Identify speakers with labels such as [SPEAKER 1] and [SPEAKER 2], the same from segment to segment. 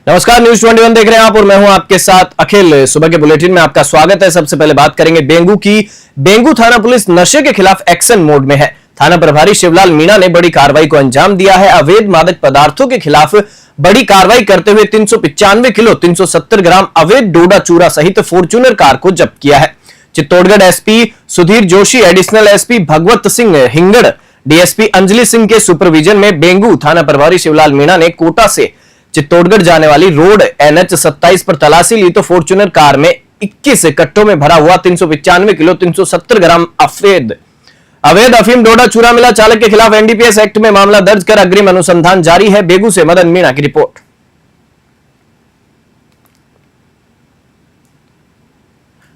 [SPEAKER 1] नमस्कार, न्यूज 21 देख रहे हैं आप और मैं हूं आपके साथ अखिल। सुबह के बुलेटिन में आपका स्वागत है। सबसे पहले बात करेंगे बेंगू की। बेंगू थाना पुलिस नशे के खिलाफ एक्शन मोड में है। थाना प्रभारी शिवलाल मीणा ने बड़ी कार्रवाई को अंजाम दिया है। अवैध मादक पदार्थों के खिलाफ बड़ी कार्रवाई करते हुए 395 किलो 370 ग्राम अवैध डोडा चूरा सहित फॉर्च्यूनर कार को जब्त किया है। Chittorgarh SP Sudhir Joshi, additional SP Bhagwat Singh Hingad, DSP Anjali Singh के सुपरविजन में बेंगू थाना प्रभारी शिवलाल मीणा ने कोटा से चित्तौड़गढ़ जाने वाली रोड NH 27 पर तलाशी ली तो फॉर्च्यूनर कार में 21 कट्टों में भरा हुआ 395 किलो 370 ग्राम अवैध अफीम डोडा चूरा मिला। चालक के खिलाफ NDPS एक्ट में मामला दर्ज कर अग्रिम अनुसंधान जारी है। बेगू से मदन मीणा की रिपोर्ट।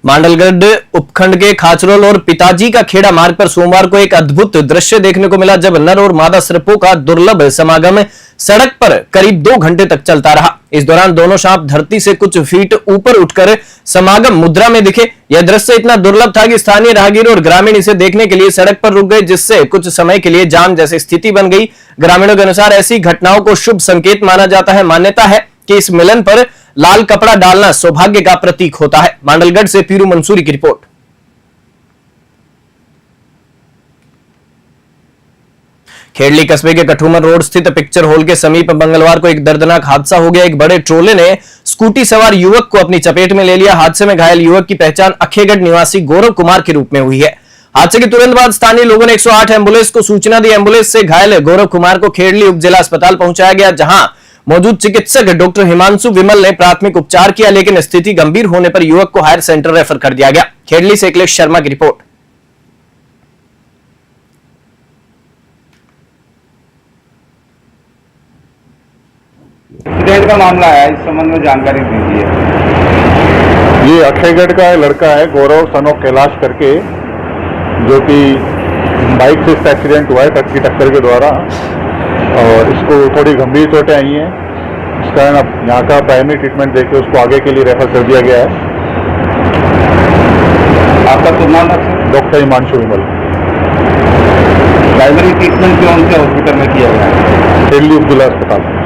[SPEAKER 1] मांडलगढ़ उपखंड के खाचरोल और पिताजी का खेड़ा मार्ग पर सोमवार को एक अद्भुत दृश्य देखने को मिला, जब नर और मादा सर्पों का दुर्लभ समागम सड़क पर करीब 2 घंटे तक चलता रहा। इस दौरान दोनों सांप धरती से कुछ फीट ऊपर उठकर समागम मुद्रा में दिखे। यह दृश्य इतना दुर्लभ था कि स्थानीय राहगीर और ग्रामीण इसे देखने के लिए सड़क पर रुक गए, जिससे कुछ समय के लिए जाम जैसी स्थिति बन गई। ग्रामीणों के अनुसार ऐसी घटनाओं को शुभ संकेत माना जाता है। मान्यता है कि इस मिलन पर लाल कपड़ा डालना सौभाग्य का प्रतीक होता है। मांडलगढ़ से पीरू मंसूरी की रिपोर्ट। खेड़ली कस्बे के कठूमर रोड स्थित पिक्चर हॉल के समीप मंगलवार को एक दर्दनाक हादसा हो गया। एक बड़े ट्रोले ने स्कूटी सवार युवक को अपनी चपेट में ले लिया। हादसे में घायल युवक की पहचान अखेगढ़ निवासी गौरव कुमार के रूप में हुई है। हादसे के तुरंत बाद स्थानीय लोगों ने 108 एम्बुलेंस को सूचना दी। एम्बुलेंस से घायल गौरव कुमार को खेड़ली उप जिला अस्पताल पहुंचाया गया, जहां मौजूद चिकित्सक डॉक्टर हिमांशु विमल ने प्राथमिक उपचार किया, लेकिन स्थिति गंभीर होने पर युवक को हायर सेंटर रेफर कर दिया गया। खेड़ली से अखिलेश शर्मा की रिपोर्ट।
[SPEAKER 2] एक्सीडेंट का मामला है, इस संबंध में जानकारी दीजिए।
[SPEAKER 3] ये अक्षयगढ़ का लड़का है गौरव सन ऑफ कैलाश करके, जो कि बाइक से इसका एक्सीडेंट हुआ है ट्रक की टक्कर के द्वारा, और इसको थोड़ी गंभीर चोटें आई हैं। इस कारण अब यहाँ का प्राइमरी ट्रीटमेंट देके उसको आगे के लिए रेफर कर दिया गया है।
[SPEAKER 2] आपका शुभ नाम?
[SPEAKER 3] डॉक्टर हिमांशु विमल।
[SPEAKER 2] प्राइमरी ट्रीटमेंट कौन से हॉस्पिटल में किया गया है?
[SPEAKER 3] दिल्ली उप जिला अस्पताल।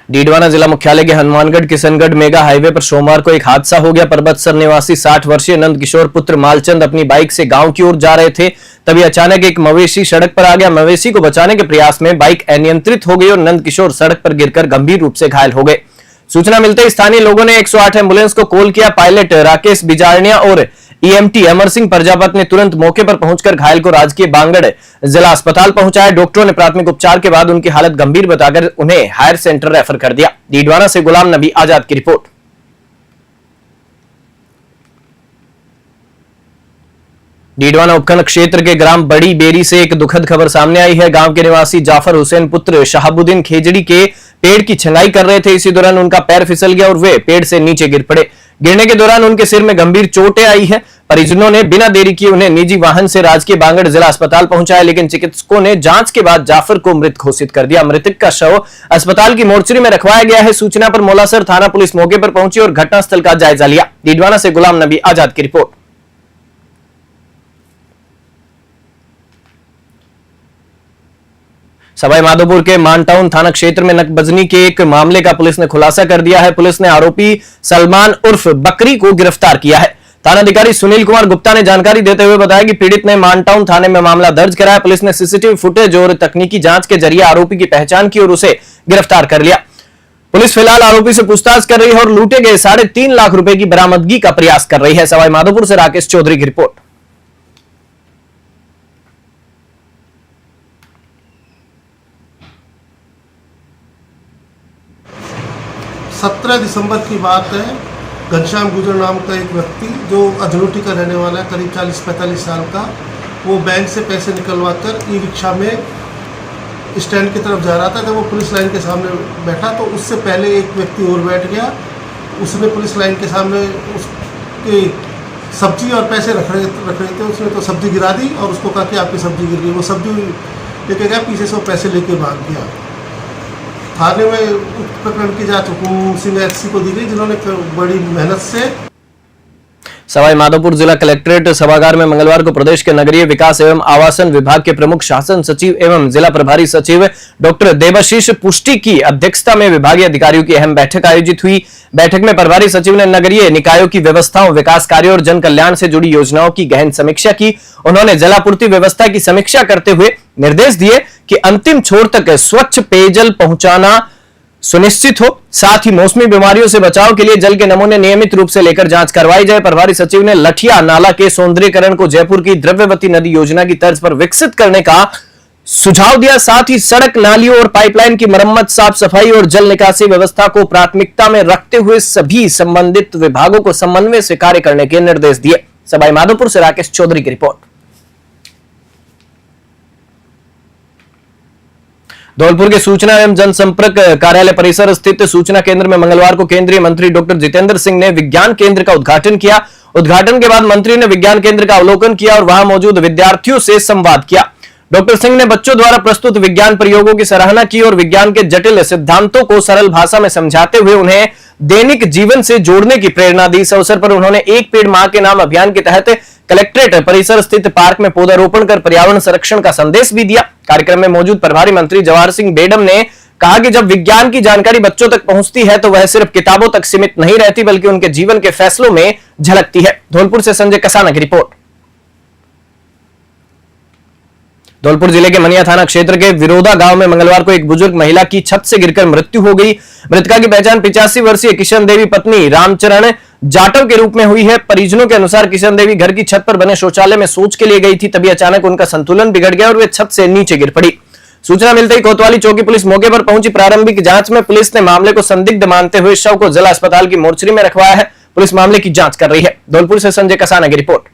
[SPEAKER 1] डीडवाना जिला मुख्यालय के हनुमानगढ़ किशनगढ़ मेगा हाईवे पर सोमवार को एक हादसा हो गया। परबतसर निवासी 60 वर्षीय नंद किशोर पुत्र मालचंद अपनी बाइक से गांव की ओर जा रहे थे, तभी अचानक एक मवेशी सड़क पर आ गया। मवेशी को बचाने के प्रयास में बाइक अनियंत्रित हो गई और नंद किशोर सड़क पर गिरकर गंभीर रूप से घायल हो गए। सूचना मिलते ही स्थानीय लोगों ने 108 एम्बुलेंस को कॉल किया। पायलट राकेश बिजारनिया और EMT अमर सिंह प्रजापत ने तुरंत मौके पर पहुंचकर घायल को राजकीय बांगड़ जिला अस्पताल पहुंचाया। डॉक्टरों ने प्राथमिक उपचार के बाद उनकी हालत गंभीर बताकर उन्हें हायर सेंटर रेफर कर दिया। डीडवाना से गुलाम नबी आजाद की रिपोर्ट। डीडवाना उपखंड क्षेत्र के ग्राम बड़ी बेरी से एक दुखद खबर सामने आई है। गांव के निवासी जाफर हुसैन पुत्र शहाबुद्दीन खेजड़ी के पेड़ की छंगाई कर रहे थे। इसी दौरान उनका पैर फिसल गया और वे पेड़ से नीचे गिर पड़े। गिरने के दौरान उनके सिर में गंभीर चोटें आई है। परिजनों ने बिना देरी किए उन्हें निजी वाहन से राजकीय बांगड़ जिला अस्पताल पहुंचाया, लेकिन चिकित्सकों ने जांच के बाद जाफर को मृत घोषित कर दिया। मृतक का शव अस्पताल की मोर्चरी में रखवाया गया है। सूचना पर मौलासर थाना पुलिस मौके पर पहुंची और घटनास्थल का जायजा लिया। डीडवाना से गुलाम नबी आजाद की रिपोर्ट। सवाई माधोपुर के मानटाउन थाना क्षेत्र में नकबजनी के एक मामले का पुलिस ने खुलासा कर दिया है। पुलिस ने आरोपी सलमान उर्फ बकरी को गिरफ्तार किया है। थानाधिकारी सुनील कुमार गुप्ता ने जानकारी देते हुए बताया कि पीड़ित ने मानटाउन थाने में मामला दर्ज कराया। पुलिस ने सीसीटीवी फुटेज और तकनीकी जांच के जरिए आरोपी की पहचान की और उसे गिरफ्तार कर लिया। पुलिस फिलहाल आरोपी से पूछताछ कर रही है और लूटे गए 3.5 लाख रुपए की बरामदगी का प्रयास कर रही है। सवाई माधोपुर से राकेश चौधरी की रिपोर्ट।
[SPEAKER 4] 17 दिसंबर की बात है। घनश्याम गुजर नाम का एक व्यक्ति जो अजनोटी का रहने वाला है, करीब 40-45 साल का, वो बैंक से पैसे निकलवा कर ई-रिक्शा में स्टैंड की तरफ जा रहा था। जब वो पुलिस लाइन के सामने बैठा तो उससे पहले एक व्यक्ति और बैठ गया। उसने पुलिस लाइन के सामने उसकी सब्जी और पैसे रख रहे थे। उसने तो सब्जी गिरा दी और उसको कहा कि आपकी सब्जी गिर गई। वो सब्जी लेके गया, पीछे से वो पैसे लेके भाग गया। थाने में प्रकरण की जांच हुकुम सिंह SC को दी गई, जिन्होंने बड़ी मेहनत से
[SPEAKER 1] सवाई माधोपुर जिला कलेक्ट्रेट सभागार में मंगलवार को प्रदेश के नगरीय विकास एवं आवासन विभाग के प्रमुख शासन सचिव एवं जिला प्रभारी सचिव डॉक्टर देवाशीष पुष्टि की अध्यक्षता में विभागीय अधिकारियों की अहम बैठक आयोजित हुई। बैठक में प्रभारी सचिव ने नगरीय निकायों की व्यवस्थाओं, विकास कार्यों और जन कल्याण से जुड़ी योजनाओं की गहन समीक्षा की। उन्होंने जलापूर्ति व्यवस्था की समीक्षा करते हुए निर्देश दिए कि अंतिम छोर तक स्वच्छ पेयजल पहुंचाना सुनिश्चित हो, साथ ही मौसमी बीमारियों से बचाव के लिए जल के नमूने नियमित रूप से लेकर जांच करवाई जाए। प्रभारी सचिव ने लठिया नाला के सौंदर्यीकरण को जयपुर की द्रव्यवती नदी योजना की तर्ज पर विकसित करने का सुझाव दिया। साथ ही सड़क, नालियों और पाइपलाइन की मरम्मत, साफ सफाई और जल निकासी व्यवस्था को प्राथमिकता में रखते हुए सभी संबंधित विभागों को समन्वय से कार्य करने के निर्देश दिए। सवाई माधोपुर से राकेश चौधरी की रिपोर्ट। धौलपुर के सूचना एवं जनसंपर्क कार्यालय परिसर स्थित सूचना केंद्र में मंगलवार को केंद्रीय मंत्री डॉक्टर जितेंद्र सिंह ने विज्ञान केंद्र का उद्घाटन किया। उद्घाटन के बाद मंत्री ने विज्ञान केंद्र का अवलोकन किया और वहां मौजूद विद्यार्थियों से संवाद किया। डॉक्टर सिंह ने बच्चों द्वारा प्रस्तुत विज्ञान प्रयोगों की सराहना की और विज्ञान के जटिल सिद्धांतों को सरल भाषा में समझाते हुए उन्हें दैनिक जीवन से जोड़ने की प्रेरणा दी। इस अवसर पर उन्होंने एक पेड़ मां के नाम अभियान के तहत कलेक्ट्रेट परिसर स्थित पार्क में पौधारोपण कर पर्यावरण संरक्षण का संदेश भी दिया। कार्यक्रम में मौजूद प्रभारी मंत्री जवाहर सिंह बेडम ने कहा कि जब विज्ञान की जानकारी बच्चों तक पहुंचती है तो वह सिर्फ किताबों तक सीमित नहीं रहती बल्कि उनके जीवन के फैसलों में झलकती है। धौलपुर से संजय कसाना की रिपोर्ट। धौलपुर जिले के मनिया थाना क्षेत्र के विरोधा गांव में मंगलवार को एक बुजुर्ग महिला की छत से गिरकर मृत्यु हो गई। मृतका की पहचान 85 वर्षीय किशन देवी पत्नी रामचरण जाटव के रूप में हुई है। परिजनों के अनुसार किशन देवी घर की छत पर बने शौचालय में शौच के लिए गई थी, तभी अचानक उनका संतुलन बिगड़ गया और वे छत से नीचे गिर पड़ी। सूचना मिलते ही कोतवाली चौकी पुलिस मौके पर पहुंची। प्रारंभिक जांच में पुलिस ने मामले को संदिग्ध मानते हुए शव को जिला अस्पताल की मोर्चरी में रखवाया है। पुलिस मामले की जांच कर रही है। धौलपुर से संजय कसाना की रिपोर्ट।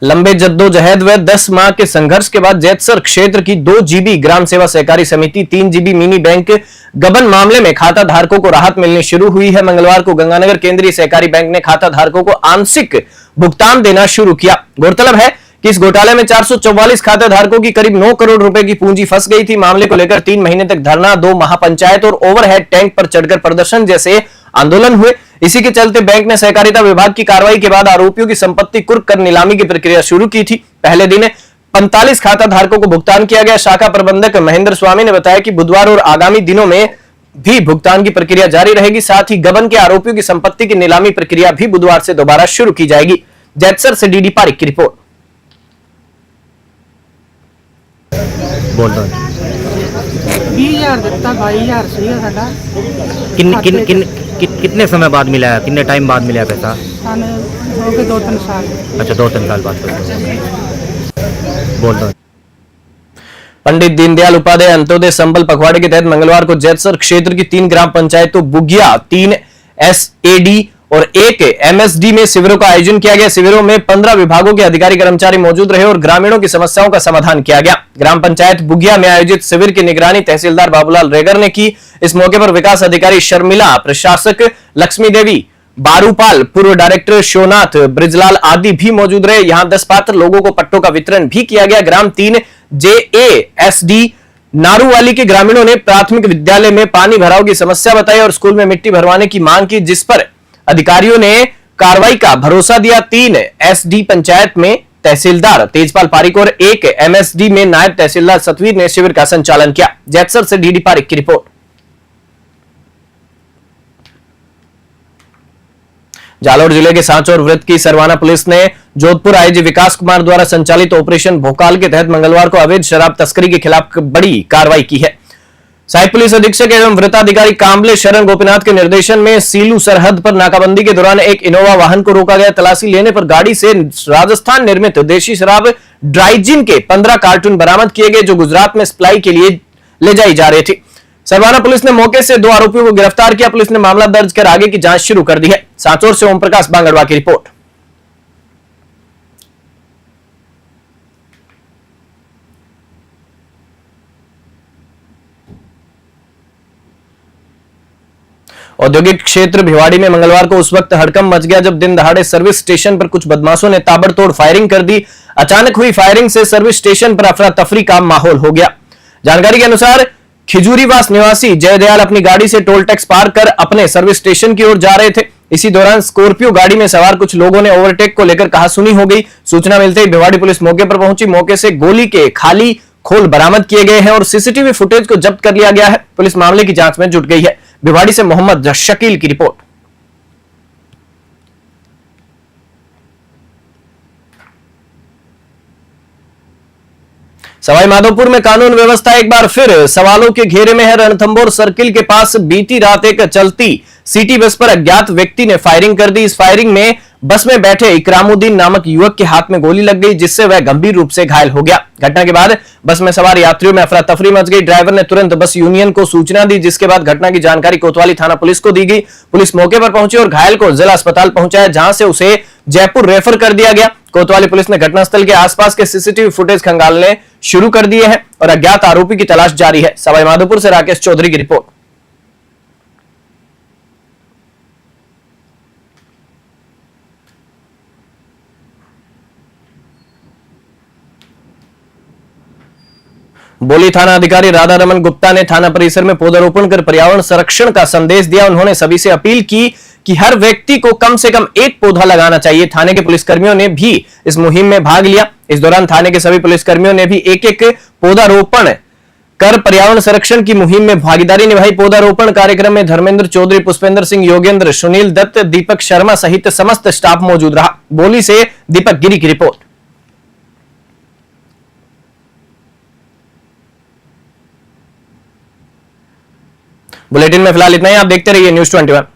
[SPEAKER 1] लंबे जद्दोजहद व 10 माह के संघर्ष के बाद जैतसर क्षेत्र की 2 जीबी ग्राम सेवा सहकारी समिति 3 जीबी मिनी बैंक गबन मामले में खाता धारकों को राहत मिलनी शुरू हुई है। मंगलवार को गंगानगर केंद्रीय सहकारी बैंक ने खाता धारकों को आंशिक भुगतान देना शुरू किया। गौरतलब है कि इस घोटाले में 444 खाता धारकों की करीब 9 करोड़ रुपए की पूंजी फंस गई थी। मामले को लेकर 3 महीने तक धरना, 2 महापंचायत और ओवरहेड टैंक पर चढ़कर प्रदर्शन जैसे आंदोलन हुए। इसी के चलते बैंक ने सहकारिता विभाग की कार्रवाई के बाद आरोपियों की संपत्ति कुर्क कर नीलामी की प्रक्रिया शुरू की थी। पहले दिन 45 खाता धारकों को भुगतान किया गया। शाखा प्रबंधक महेंद्र स्वामी ने बताया कि बुधवार और आगामी दिनों में भी भुगतान की प्रक्रिया जारी रहेगी। साथ ही गबन के आरोपियों की संपत्ति की नीलामी प्रक्रिया भी बुधवार से दोबारा शुरू की जाएगी। जैतसर से डीडी पारिक की रिपोर्ट।
[SPEAKER 5] बोल दो
[SPEAKER 6] 20,000 ਦਿੱਤਾ 22,000 ਸੀਗਾ ਸਾਡਾ
[SPEAKER 5] कितने समय बाद मिला है, कितने टाइम बाद मिला है पैसा?
[SPEAKER 6] ਸਾਨੂੰ ਹੋ ਗਏ 2-3 ਸਾਲ।
[SPEAKER 5] अच्छा 2-3 साल बाद बोल दो।
[SPEAKER 1] पंडित दीनदयाल उपाध्याय अंत्योदय संबल पखवाड़े के तहत मंगलवार को जैतसर क्षेत्र की 3 ग्राम पंचायतों बुगिया, 3 एसएडी और 1 एमएसडी में शिविरों का आयोजन किया गया। शिविरों में 15 विभागों के अधिकारी कर्मचारी मौजूद रहे और ग्रामीणों की समस्याओं का समाधान किया गया। ग्राम पंचायत बुगिया में आयोजित शिविर की निगरानी तहसीलदार बाबूलाल रेगर ने की। इस मौके पर विकास अधिकारी शर्मिला, प्रशासक लक्ष्मी देवी, बारूपाल, पूर्व डायरेक्टर शिवनाथ, ब्रिजलाल आदि भी मौजूद रहे। यहां 10 पात्र लोगों को पट्टों का वितरण भी किया गया। ग्राम 3 जेएएसडी नारूवाली के ग्रामीणों ने प्राथमिक विद्यालय में पानी भराव की समस्या बताई और स्कूल में मिट्टी भरवाने की मांग की, जिस पर अधिकारियों ने कार्रवाई का भरोसा दिया। 3 एसडी पंचायत में तहसीलदार तेजपाल पारिक और 1 एमएसडी में नायब तहसीलदार सतवीर ने शिविर का संचालन किया। जैतसर से डीडी पारिक की रिपोर्ट। जालौर जिले के सांचौर वृत्त की सरवाना पुलिस ने जोधपुर आईजी विकास कुमार द्वारा संचालित ऑपरेशन भोकाल के तहत मंगलवार को अवैध शराब तस्करी के खिलाफ बड़ी कार्रवाई की है। सहायक पुलिस अधीक्षक एवं वृत्ताधिकारी कांबले शरण गोपीनाथ के निर्देशन में सीलू सरहद पर नाकाबंदी के दौरान एक इनोवा वाहन को रोका गया। तलाशी लेने पर गाड़ी से राजस्थान निर्मित देशी शराब ड्राइजिन के 15 कार्टून बरामद किए गए, जो गुजरात में सप्लाई के लिए ले जाई जा रहे थे। सरवाना पुलिस ने मौके से 2 आरोपियों को गिरफ्तार किया। पुलिस ने मामला दर्ज कर आगे की जांच शुरू कर दी है। सांचौर से ओम प्रकाश बांगड़वा की रिपोर्ट। औद्योगिक क्षेत्र भिवाड़ी में मंगलवार को उस वक्त हड़कंप मच गया जब दिन दहाड़े सर्विस स्टेशन पर कुछ बदमाशों ने ताबड़तोड़ फायरिंग कर दी। अचानक हुई फायरिंग से सर्विस स्टेशन पर अफरा तफरी का माहौल हो गया। जानकारी के अनुसार खिजूरीवास निवासी जयदयाल अपनी गाड़ी से टोल टैक्स पार कर अपने सर्विस स्टेशन की ओर जा रहे थे। इसी दौरान स्कॉर्पियो गाड़ी में सवार कुछ लोगों ने ओवरटेक को लेकर कहासुनी हो गई। सूचना मिलते ही भिवाड़ी पुलिस मौके पर पहुंची। मौके से गोली के खाली खोल बरामद किए गए हैं और सीसीटीवी फुटेज को जब्त कर लिया गया है। पुलिस मामले की जांच में जुट गई है। भिवाड़ी से मोहम्मद शकील की रिपोर्ट। सवाईमाधोपुर में कानून व्यवस्था एक बार फिर सवालों के घेरे में है। रणथंभौर सर्किल के पास बीती रात एक चलती सिटी बस पर अज्ञात व्यक्ति ने फायरिंग कर दी। इस फायरिंग में बस में बैठे इकरामुद्दीन नामक युवक के हाथ में गोली लग गई, जिससे वह गंभीर रूप से घायल हो गया। घटना के बाद बस में सवार यात्रियों में अफरा तफरी मच गई। ड्राइवर ने तुरंत बस यूनियन को सूचना दी, जिसके बाद घटना की जानकारी कोतवाली थाना पुलिस को दी गई। पुलिस मौके पर पहुंची और घायल को जिला अस्पताल पहुंचाया, जहां से उसे जयपुर रेफर कर दिया गया। कोतवाली पुलिस ने घटनास्थल के आसपास के सीसीटीवी फुटेज खंगालने शुरू कर दिए हैं और अज्ञात आरोपी की तलाश जारी है। सवाईमाधोपुर से राकेश चौधरी की रिपोर्ट। बोली थाना अधिकारी राधा रमन गुप्ता ने थाना परिसर में पौधारोपण कर पर्यावरण संरक्षण का संदेश दिया। उन्होंने सभी से अपील की कि हर व्यक्ति को कम से कम एक पौधा लगाना चाहिए। थाने के पुलिसकर्मियों ने भी इस मुहिम में भाग लिया। इस दौरान थाने के सभी पुलिसकर्मियों ने भी एक एक पौधारोपण कर पर्यावरण संरक्षण की मुहिम में भागीदारी निभाई। पौधारोपण कार्यक्रम में धर्मेंद्र चौधरी, पुष्पेंद्र सिंह, योगेंद्र, सुनील दत्त, दीपक शर्मा सहित समस्त स्टाफ मौजूद रहा। बोली से दीपक गिरी की रिपोर्ट। बुलेटिन में फिलहाल इतना ही। आप देखते रहिए न्यूज़ 21।